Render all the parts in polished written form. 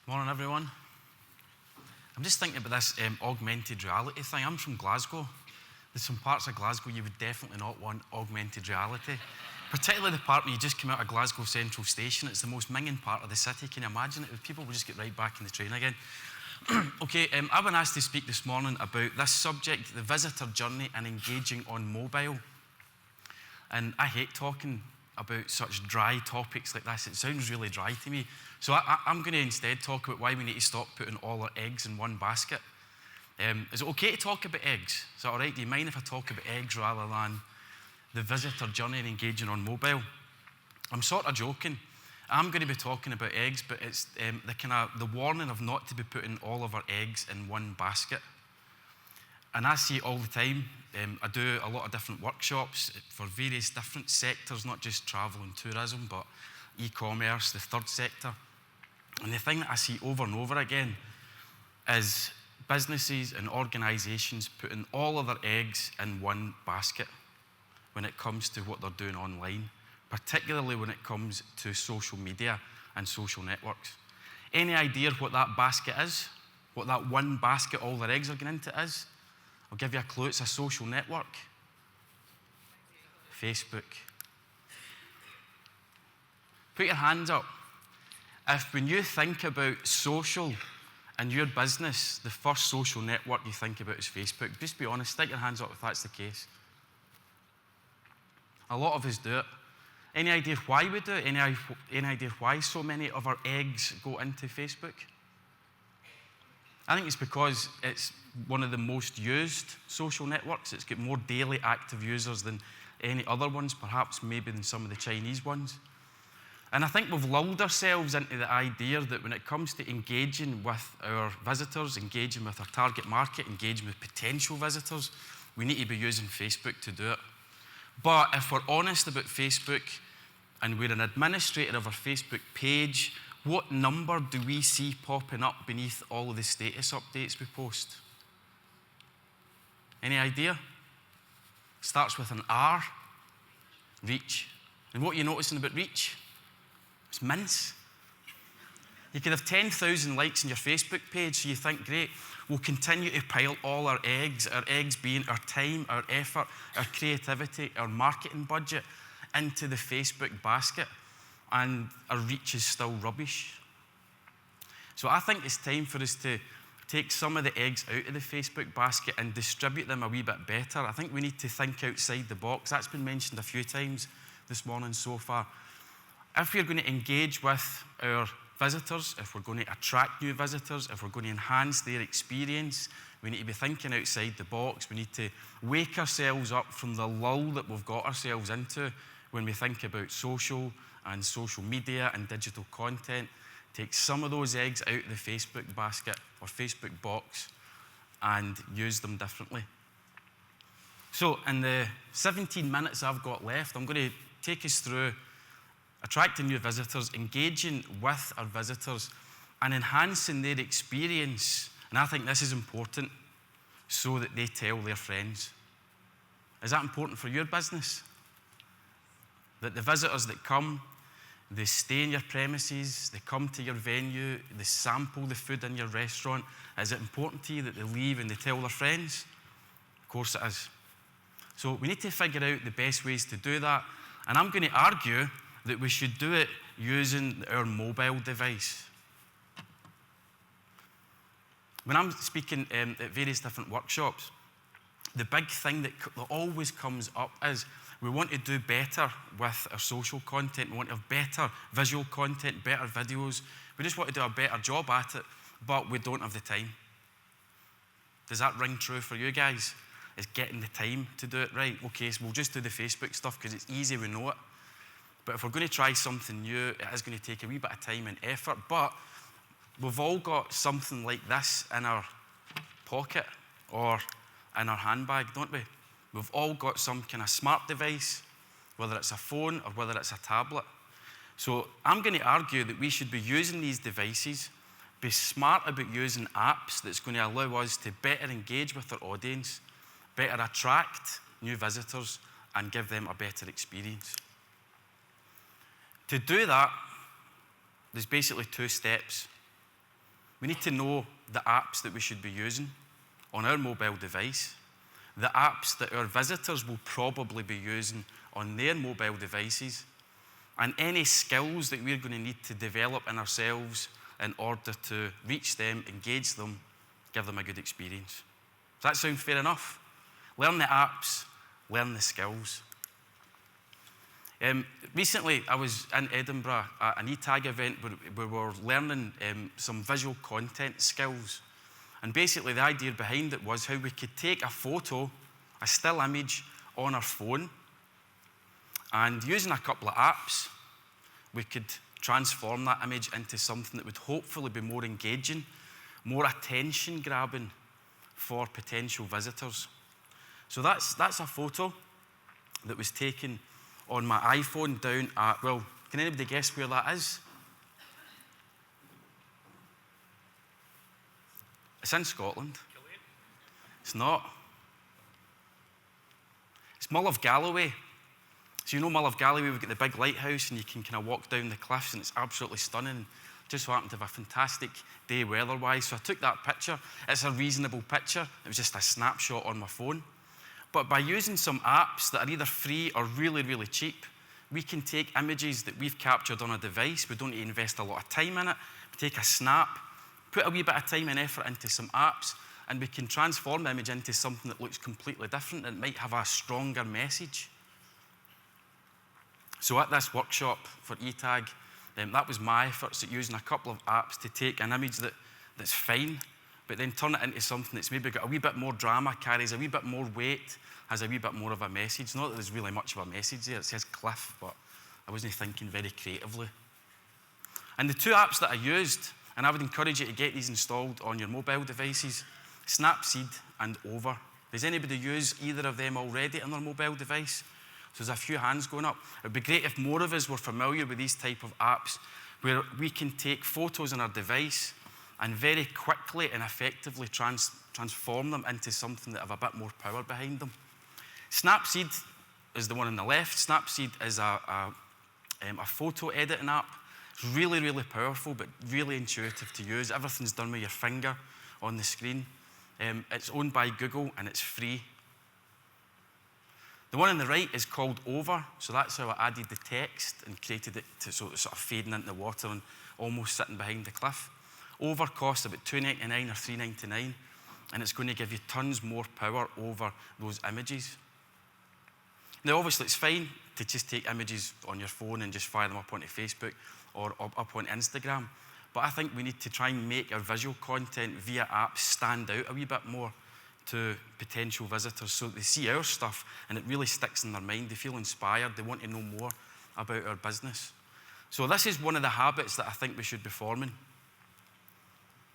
Morning, everyone. I'm just thinking about this augmented reality thing. I'm from Glasgow. There's some parts of Glasgow you would definitely not want augmented reality. Particularly the part where you just come out of Glasgow Central Station. It's the most minging part of the city. Can you imagine it? People will just get right back in the train again. Okay, I've been asked to speak this morning about this subject, the visitor journey and engaging on mobile. And I hate talking about such dry topics like this. It sounds really dry to me. So I'm going to instead talk about why we need to stop putting all our eggs in one basket. Is it okay to talk about eggs? Is that all right? Do you mind if I talk about eggs rather than the visitor journey and engaging on mobile? I'm sort of joking. I'm going to be talking about eggs, but it's the warning of not to be putting all of our eggs in one basket. And I see it all the time. I do a lot of different workshops for various different sectors, not just travel and tourism, but e-commerce, the third sector. And the thing that I see over and over again is businesses and organisations putting all of their eggs in one basket when it comes to what they're doing online, particularly when it comes to social media and social networks. Any idea what that basket is? What that one basket all their eggs are going into is? I'll give you a clue. It's a social network. Facebook. Put your hands up. If when you think about social and your business, the first social network you think about is Facebook, just be honest, stick your hands up if that's the case. A lot of us do it. Any idea why we do it? Any idea why so many of our eggs go into Facebook? I think it's because it's one of the most used social networks. It's got more daily active users than any other ones, perhaps maybe than some of the Chinese ones. And I think we've lulled ourselves into the idea that when it comes to engaging with our visitors, engaging with our target market, engaging with potential visitors, we need to be using Facebook to do it. But if we're honest about Facebook and we're an administrator of our Facebook page, what number do we see popping up beneath all of the status updates we post? Any idea? Starts with an R. Reach. And what are you noticing about reach? It's mince. You could have 10,000 likes on your Facebook page, so you think, great, we'll continue to pile all our eggs being our time, our effort, our creativity, our marketing budget, into the Facebook basket, and our reach is still rubbish. So I think it's time for us to take some of the eggs out of the Facebook basket and distribute them a wee bit better. I think we need to think outside the box. That's been mentioned a few times this morning so far. If we're going to engage with our visitors, if we're going to attract new visitors, if we're going to enhance their experience, we need to be thinking outside the box. We need to wake ourselves up from the lull that we've got ourselves into when we think about social and social media and digital content. Take some of those eggs out of the Facebook basket or Facebook box and use them differently. So in the 17 minutes I've got left, I'm going to take us through attracting new visitors, engaging with our visitors, and enhancing their experience. And I think this is important so that they tell their friends. Is that important for your business? That the visitors that come, they stay in your premises, they come to your venue, they sample the food in your restaurant. Is it important to you that they leave and they tell their friends? Of course it is. So we need to figure out the best ways to do that. And I'm going to argue that we should do it using our mobile device. When I'm speaking at various different workshops, the big thing that always comes up is we want to do better with our social content. We want to have better visual content, better videos. We just want to do a better job at it, but we don't have the time. Does that ring true for you guys? Is getting the time to do it right? Okay, so we'll just do the Facebook stuff because it's easy, we know it. But if we're going to try something new, it is going to take a wee bit of time and effort. But we've all got something like this in our pocket or in our handbag, don't we? We've all got some kind of smart device, whether it's a phone or whether it's a tablet. So I'm going to argue that we should be using these devices, be smart about using apps that's going to allow us to better engage with our audience, better attract new visitors, and give them a better experience. To do that, there's basically two steps. We need to know the apps that we should be using on our mobile device, the apps that our visitors will probably be using on their mobile devices, and any skills that we're going to need to develop in ourselves in order to reach them, engage them, give them a good experience. Does that sound fair enough? Learn the apps, learn the skills. Recently, I was in Edinburgh at an ETAG event where we were learning some visual content skills. And basically, the idea behind it was how we could take a photo, a still image on our phone, and using a couple of apps, we could transform that image into something that would hopefully be more engaging, more attention-grabbing for potential visitors. So that's a photo that was taken on my iPhone down at, well, can anybody guess where that is? It's in Scotland. It's not. It's Mull of Galloway. So you know Mull of Galloway, we've got the big lighthouse and you can kind of walk down the cliffs and it's absolutely stunning. Just so happened to have a fantastic day weather-wise. So I took that picture. It's a reasonable picture. It was just a snapshot on my phone. But by using some apps that are either free or really, really cheap, we can take images that we've captured on a device. We don't need to invest a lot of time in it. We take a snap, put a wee bit of time and effort into some apps, and we can transform the image into something that looks completely different and might have a stronger message. So at this workshop for ETAG, that was my efforts at using a couple of apps to take an image that's fine, but then turn it into something that's maybe got a wee bit more drama, carries a wee bit more weight, has a wee bit more of a message. Not that there's really much of a message there. It says cliff, but I wasn't thinking very creatively. And the two apps that I used, and I would encourage you to get these installed on your mobile devices, Snapseed and Over. Does anybody use either of them already on their mobile device? So there's a few hands going up. It would be great if more of us were familiar with these type of apps where we can take photos on our device and very quickly and effectively transform them into something that have a bit more power behind them. Snapseed is the one on the left. Snapseed is a photo editing app. It's really, really powerful, but really intuitive to use. Everything's done with your finger on the screen. It's owned by Google and it's free. The one on the right is called Over, so that's how I added the text and created it so it's sort of fading into the water and almost sitting behind the cliff. Over costs about $2.99 or $3.99, and it's going to give you tons more power over those images. Now, obviously, it's fine to just take images on your phone and just fire them up onto Facebook or up on Instagram, but I think we need to try and make our visual content via apps stand out a wee bit more to potential visitors so that they see our stuff and it really sticks in their mind. They feel inspired. They want to know more about our business. So this is one of the habits that I think we should be forming.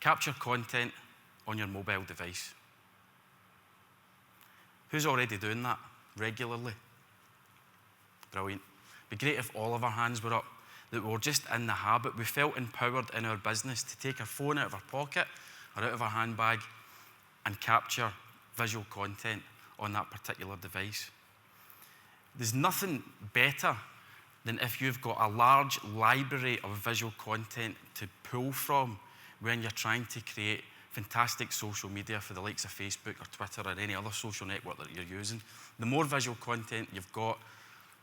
Capture content on your mobile device. Who's already doing that regularly? Brilliant. It'd be great if all of our hands were up, that we're just in the habit. We felt empowered in our business to take our phone out of our pocket or out of our handbag and capture visual content on that particular device. There's nothing better than if you've got a large library of visual content to pull from when you're trying to create fantastic social media for the likes of Facebook or Twitter or any other social network that you're using. The more visual content you've got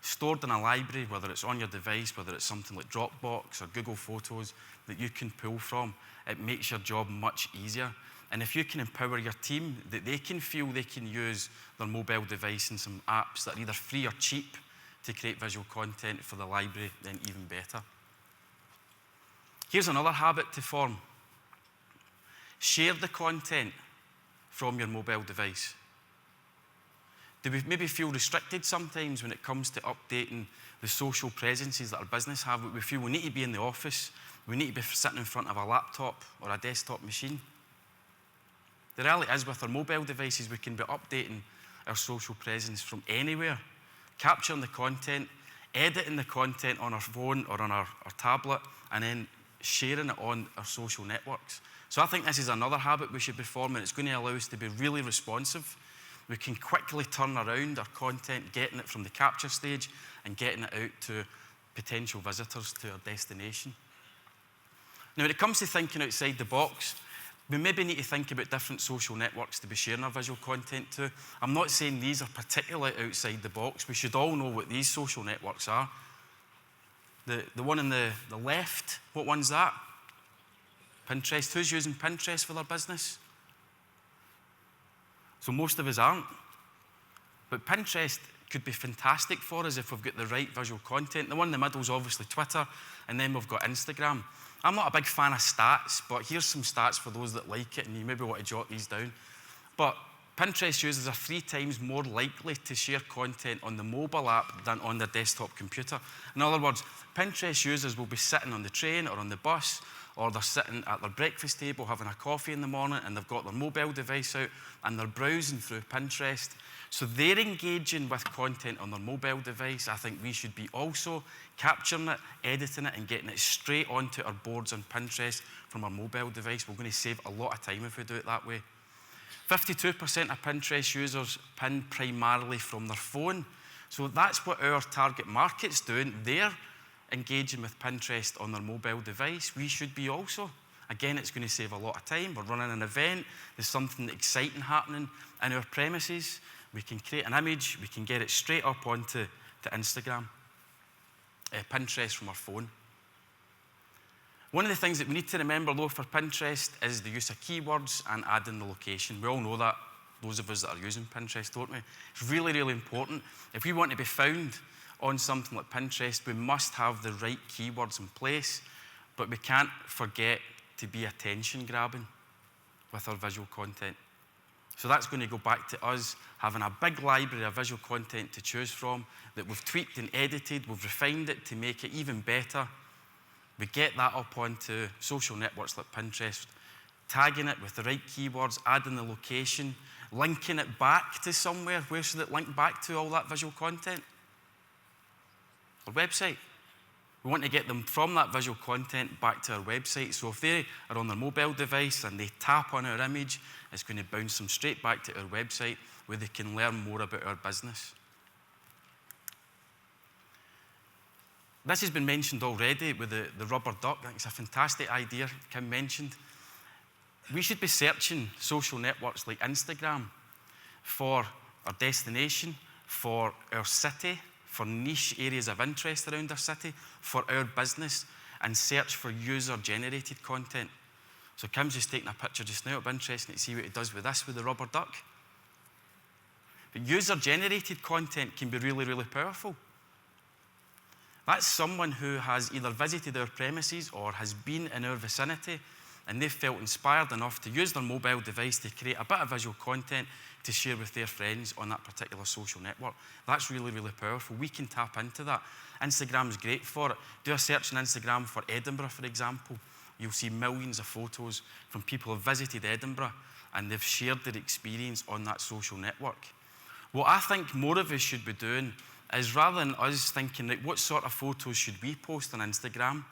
stored in a library, whether it's on your device, whether it's something like Dropbox or Google Photos that you can pull from, it makes your job much easier. And if you can empower your team, that they can feel they can use their mobile device and some apps that are either free or cheap to create visual content for the library, then even better. Here's another habit to form. Share the content from your mobile device. Do we maybe feel restricted sometimes when it comes to updating the social presences that our business have? We feel we need to be in the office, we need to be sitting in front of a laptop or a desktop machine. The reality is with our mobile devices, we can be updating our social presence from anywhere, capturing the content, editing the content on our phone or on our tablet, and then sharing it on our social networks. So I think this is another habit we should be forming. It's going to allow us to be really responsive. We can quickly turn around our content, getting it from the capture stage and getting it out to potential visitors to our destination. Now, when it comes to thinking outside the box, we maybe need to think about different social networks to be sharing our visual content to. I'm not saying these are particularly outside the box. We should all know what these social networks are. The one on the left, what one's that? Pinterest. Who's using Pinterest for their business? So most of us aren't. But Pinterest could be fantastic for us if we've got the right visual content. The one in the middle is obviously Twitter, and then we've got Instagram. I'm not a big fan of stats, but here's some stats for those that like it, and you maybe want to jot these down. But Pinterest users are 3 times more likely to share content on the mobile app than on their desktop computer. In other words, Pinterest users will be sitting on the train or on the bus, or they're sitting at their breakfast table having a coffee in the morning, and they've got their mobile device out, and they're browsing through Pinterest. So they're engaging with content on their mobile device. I think we should be also capturing it, editing it, and getting it straight onto our boards on Pinterest from our mobile device. We're going to save a lot of time if we do it that way. 52% of Pinterest users pin primarily from their phone. So that's what our target market's doing. They're engaging with Pinterest on their mobile device. We should be also. Again, it's going to save a lot of time. We're running an event. There's something exciting happening in our premises. We can create an image. We can get it straight up onto Instagram, Pinterest from our phone. One of the things that we need to remember, though, for Pinterest is the use of keywords and adding the location. We all know that, those of us that are using Pinterest, don't we? It's really, really important. If we want to be found on something like Pinterest, we must have the right keywords in place, but we can't forget to be attention-grabbing with our visual content. So that's going to go back to us having a big library of visual content to choose from that we've tweaked and edited, we've refined it to make it even better. We get that up onto social networks like Pinterest, tagging it with the right keywords, adding the location, linking it back to somewhere. Where should it link back to, all that visual content? Our website. We want to get them from that visual content back to our website. So if they are on their mobile device and they tap on our image, it's going to bounce them straight back to our website where they can learn more about our business. This has been mentioned already with the rubber duck. I think it's a fantastic idea, Kim mentioned. We should be searching social networks like Instagram for our destination, for our city, for niche areas of interest around our city, for our business, and search for user-generated content. So Kim's just taking a picture just now. It'll be interesting to see what it does with this, with the rubber duck. But user-generated content can be really, really powerful. That's someone who has either visited our premises or has been in our vicinity, and they've felt inspired enough to use their mobile device to create a bit of visual content to share with their friends on that particular social network. That's really, really powerful. We can tap into that. Instagram's great for it. Do a search on Instagram for Edinburgh, for example. You'll see millions of photos from people who have visited Edinburgh, and they've shared their experience on that social network. What I think more of us should be doing is, rather than us thinking, like, what sort of photos should we post on Instagram,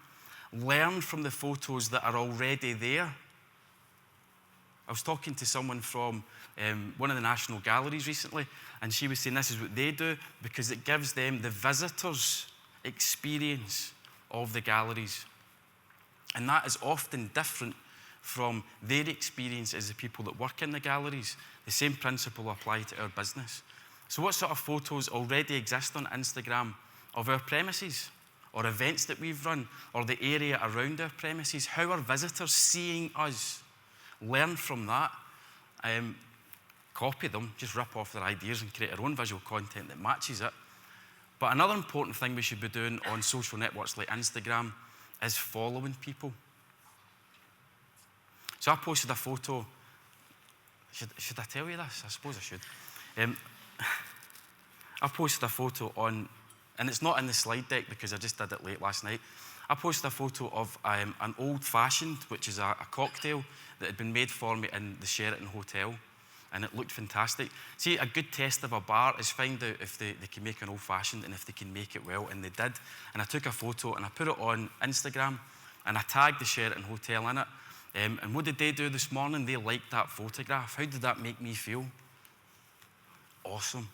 learn from the photos that are already there. I was talking to someone from one of the national galleries recently, and she was saying this is what they do because it gives them the visitors' experience of the galleries. And that is often different from their experience as the people that work in the galleries. The same principle applies to our business. So what sort of photos already exist on Instagram of our premises, or events that we've run, or the area around our premises? How are visitors seeing us? Learn from that. Copy them, just rip off their ideas and create our own visual content that matches it. But another important thing we should be doing on social networks like Instagram is following people. So I posted a photo. Should I tell you this? I suppose I should. I posted a photo on, and it's not in the slide deck because I just did it late last night. I posted a photo of an old-fashioned, which is a cocktail that had been made for me in the Sheraton Hotel, and it looked fantastic. See, a good test of a bar is find out if they can make an old-fashioned and if they can make it well, and they did. And I took a photo and I put it on Instagram, and I tagged the Sheraton Hotel in it. And what did they do this morning? They liked that photograph. How did that make me feel? Awesome.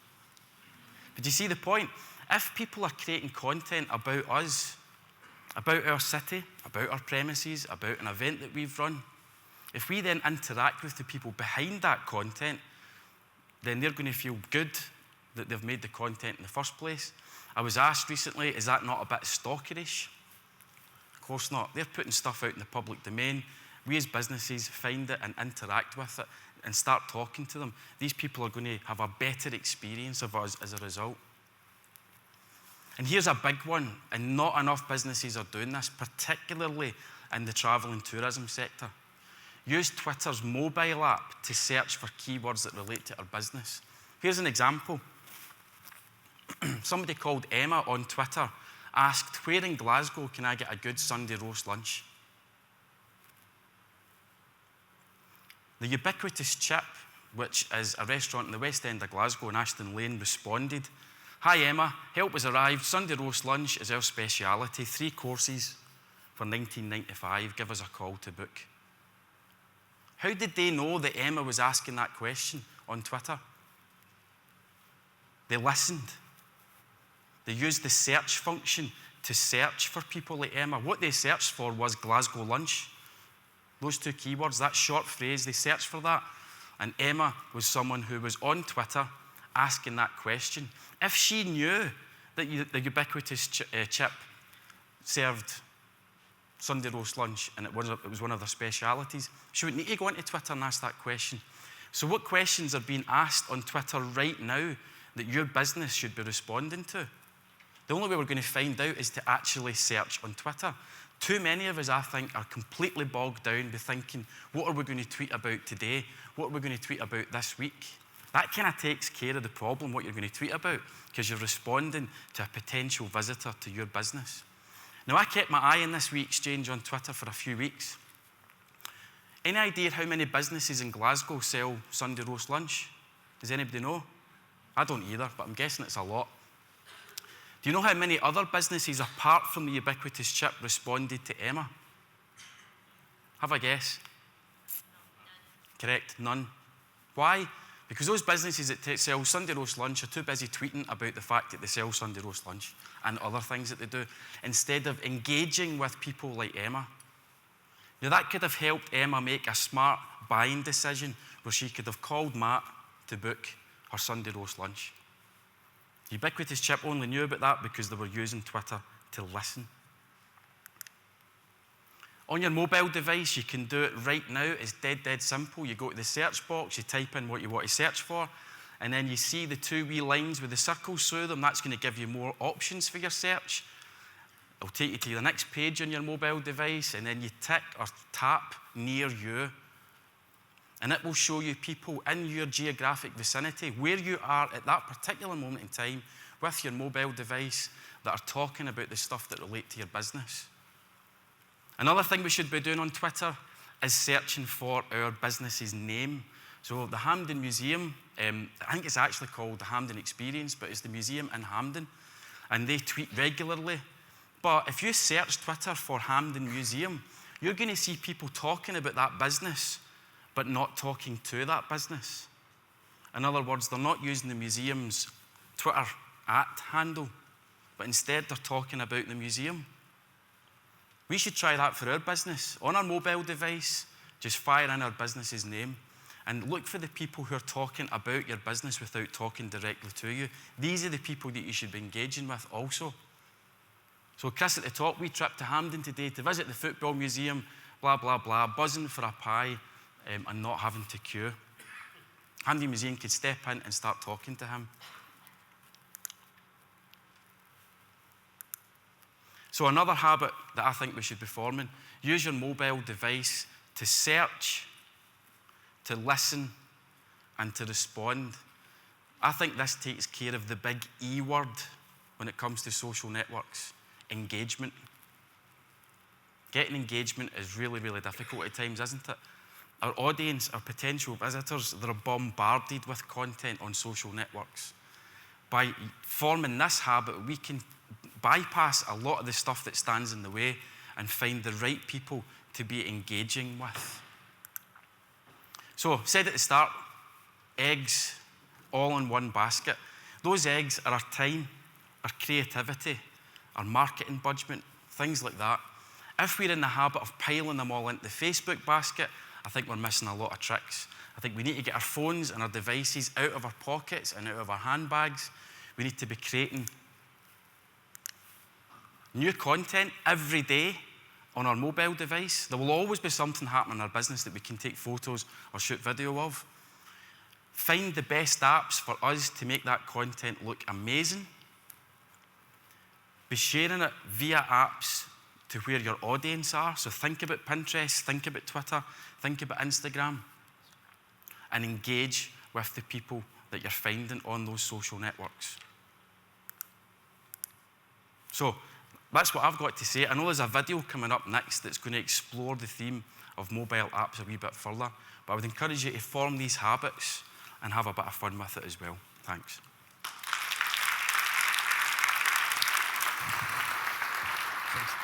But you see the point? If people are creating content about us, about our city, about our premises, about an event that we've run. If we then interact with the people behind that content, then they're going to feel good that they've made the content in the first place. I was asked recently, is that not a bit stalkerish? Of course not. They're putting stuff out in the public domain. We as businesses find it and interact with it and start talking to them. These people are going to have a better experience of us as a result. And here's a big one, and not enough businesses are doing this, particularly in the travel and tourism sector. Use Twitter's mobile app to search for keywords that relate to our business. Here's an example. Somebody called Emma on Twitter asked, where in Glasgow can I get a good Sunday roast lunch? The Ubiquitous Chip, which is a restaurant in the West End of Glasgow in Ashton Lane, responded, hi Emma, help has arrived. Sunday roast lunch is our speciality. 3 courses for £19.95. Give us a call to book. How did they know that Emma was asking that question on Twitter? They listened. They used the search function to search for people like Emma. What they searched for was Glasgow lunch. Those 2 keywords, that short phrase, they searched for that. And Emma was someone who was on Twitter asking that question. If she knew that the Ubiquitous Chip served Sunday roast lunch and it was one of their specialities, she would need to go into Twitter and ask that question. So what questions are being asked on Twitter right now that your business should be responding to? The only way we're going to find out is to actually search on Twitter. Too many of us, I think, are completely bogged down with thinking, what are we going to tweet about today? What are we going to tweet about this week? That kind of takes care of the problem, what you're going to tweet about, because you're responding to a potential visitor to your business. Now, I kept my eye on this wee exchange on Twitter for a few weeks. Any idea how many businesses in Glasgow sell Sunday roast lunch? Does anybody know? I don't either, but I'm guessing it's a lot. Do you know how many other businesses, apart from the Ubiquitous Chip, responded to Emma? Have a guess. Correct, none. Why? Because those businesses that sell Sunday roast lunch are too busy tweeting about the fact that they sell Sunday roast lunch and other things that they do, instead of engaging with people like Emma. Now, that could have helped Emma make a smart buying decision where she could have called Matt to book her Sunday roast lunch. Ubiquitous Chip only knew about that because they were using Twitter to listen. On your mobile device, you can do it right now. It's dead simple. You go to the search box, you type in what you want to search for, and then you see the 2 wee lines with the circles through them. That's going to give you more options for your search. It'll take you to the next page on your mobile device, and then you tick or tap near you, and it will show you people in your geographic vicinity, where you are at that particular moment in time with your mobile device, that are talking about the stuff that relate to your business. Another thing we should be doing on Twitter is searching for our business's name. So the Hampden Museum, I think it's actually called the Hampden Experience, but it's the museum in Hampden, and they tweet regularly. But if you search Twitter for Hampden Museum, you're going to see people talking about that business, but not talking to that business. In other words, they're not using the museum's Twitter @handle, but instead they're talking about the museum. We should try that for our business. On our mobile device, just fire in our business's name and look for the people who are talking about your business without talking directly to you. These are the people that you should be engaging with also. So Chris at the top, we tripped to Hampden today to visit the football museum, blah, blah, blah, buzzing for a pie and not having to queue. Hampden Museum could step in and start talking to him. So another habit that I think we should be forming, use your mobile device to search, to listen, and to respond. I think this takes care of the big E word when it comes to social networks, engagement. Getting engagement is really, really difficult at times, isn't it? Our audience, our potential visitors, they're bombarded with content on social networks. By forming this habit, we can bypass a lot of the stuff that stands in the way and find the right people to be engaging with. So, said at the start, eggs all in one basket. Those eggs are our time, our creativity, our marketing budget, things like that. If we're in the habit of piling them all into the Facebook basket, I think we're missing a lot of tricks. I think we need to get our phones and our devices out of our pockets and out of our handbags. We need to be creating new content every day on our mobile device. There will always be something happening in our business that we can take photos or shoot video of. Find the best apps for us to make that content look amazing. Be sharing it via apps to where your audience are. So think about Pinterest, think about Twitter, think about Instagram, and engage with the people that you're finding on those social networks. So that's what I've got to say. I know there's a video coming up next that's going to explore the theme of mobile apps a wee bit further, but I would encourage you to form these habits and have a bit of fun with it as well. Thanks. Thanks.